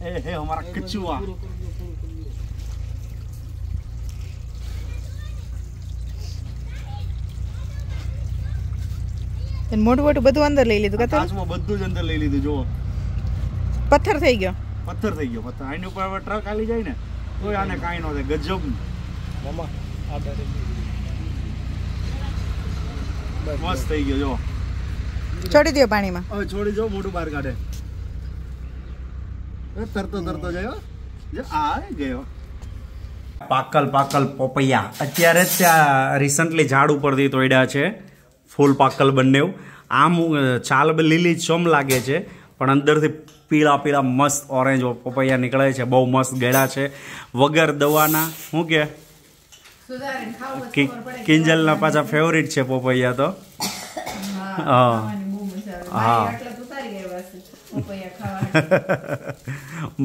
ए है हमारा कचुआ। મોટું મોટું બધું અંદર લઈ લીધું. કાચમાં બધું જ અંદર લઈ લીધું. જો પથ્થર થઈ ગયો. પથ્થર થઈ ગયો. પથ્થર આની ઉપર ટ્રક આલી જાય ને તો આને કાઈ ન થાય. ગજબ મામા આ મસ્ત થઈ ગયો. જો છોડી દો પાણીમાં. હવે છોડી દો. મોટું બહાર કાઢે. તરતો જાય. જો આ ગયો. પાકલ પોપૈયા અત્યારે જ ત્યાં રિસન્ટલી ઝાડ ઉપરથી તોડ્યા છે. ફૂલ પાકલ બંને. આમ છાલ લીલી ચમ લાગે છે પણ અંદરથી પીળા મસ્ત ઓરેન્જ પપૈયા નીકળે છે. બહુ મસ્ત ગળા છે વગર દવાના. શું કે કિંજલના પાછા ફેવરિટ છે પપૈયા તો. હા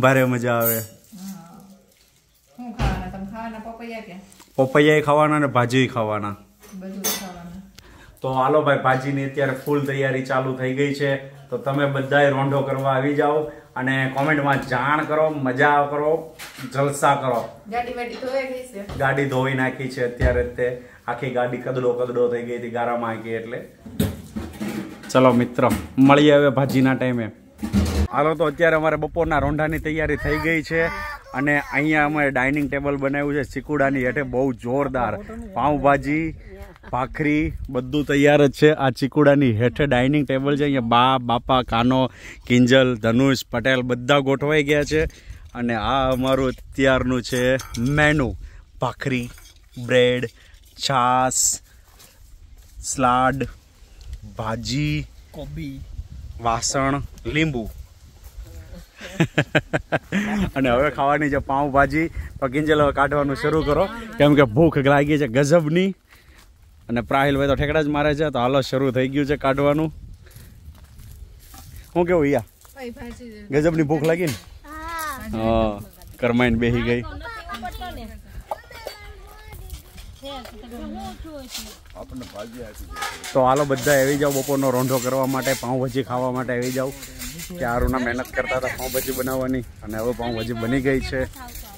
ભારે મજા આવે. પપૈયા ખાવાના ને ભાજી ખાવાના. તો હાલો ભાઈ, ભાજીની અત્યારે ફૂલ તૈયારી ચાલુ થઈ ગઈ છે. તો તમે બધાય રોંઢો કરવા આવી જાઓ અને કોમેન્ટમાં જાણ કરો, મજા કરો, જલસા કરો. ગાડી ધોઈ નાખી છે અત્યારે. તે આખી ગાડી કદડો થઈ ગઈ હતી ગારામાં આખી. એટલે ચલો મિત્રો મળીએ હવે ભાજીના ટાઈમે. હાલો તો અત્યારે અમારે બપોરના રોંઢાની તૈયારી થઈ ગઈ છે અને અહીંયા અમારે ડાઇનિંગ ટેબલ બનાવ્યું છે ચીકુડાની હેઠે. બહુ જોરદાર પાઉંભાજી, ભાખરી બધું તૈયાર જ છે. આ ચીકુડાની હેઠે ડાઇનિંગ ટેબલ છે. અહીંયા બાપા, કાનો, કિંજલ, ધનુષ, પટેલ બધા ગોઠવાઈ ગયા છે. અને આ અમારું અત્યારનું છે મેનુ. ભાખરી, બ્રેડ, છાસ, સલાડ, ભાજી, કોબી, વાસણ, લીંબુ. અને હવે ખાવાની છે પાઉંભાજી. તો કિંજલ હવે કાઢવાનું શરૂ કરો કેમ કે ભૂખ લાગી છે ગજબની. અને પ્રાહિલભાઈ તો ઠેકડા જ મારે છે. તો હાલો શરૂ થઈ ગયું છે કાઢવાનું. શું કેવું યા? ગજબની ભૂખ લાગી ને? હા, કરમાઈને બેસી ગઈ. તો હાલો બધા આવી જાઓ બપોરનો રોંઢો કરવા માટે, પાઉંભાજી ખાવા માટે આવી જાઓ. ચારુના મહેનત કરતા હતા પાઉંભાજી બનાવવાની અને હવે પાઉંભાજી બની ગઈ છે.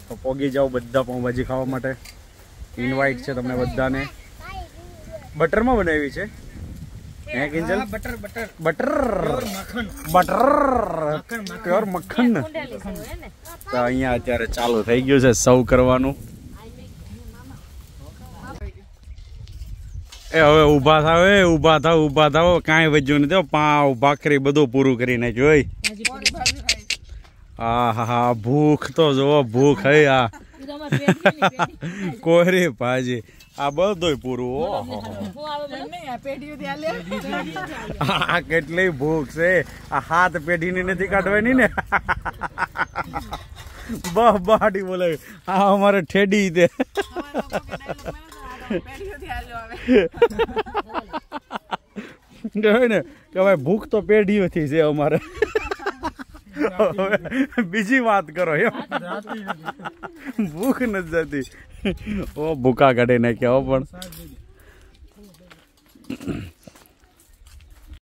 તો પોગી જાઓ બધા પાઉંભાજી ખાવા માટે. ઇન્વાઇટ છે તમને બધાને. બટરમાં બનાવી છે હે કિંજલ? Butter pure મક્ખન. તો અહીંયા અત્યારે ચાલુ થઈ ગયું છે સર્વ કરવાનું. એ હવે ઊભા થાવ. કાંઈ વધ્યું નથી. પાવ, ભાખરી બધું પૂરું કરી નાખ્યું. હા ભૂખ તો જોવો. ભૂખ હે આ કોરી ભાજી આ બધું પૂરું. આ કેટલી ભૂખ છે. આ હાથ પેઢીની નથી કાઢવાની ને. બહાટી બોલે આ અમારે ઠેડી દે. ને કે ભાઈ ભૂખ તો પેઢીઓથી છે અમારે. બીજી વાત કરો એમ. ભૂખ નથી જતી. ઓ ભૂકા કાઢી નાખ્યા પણ.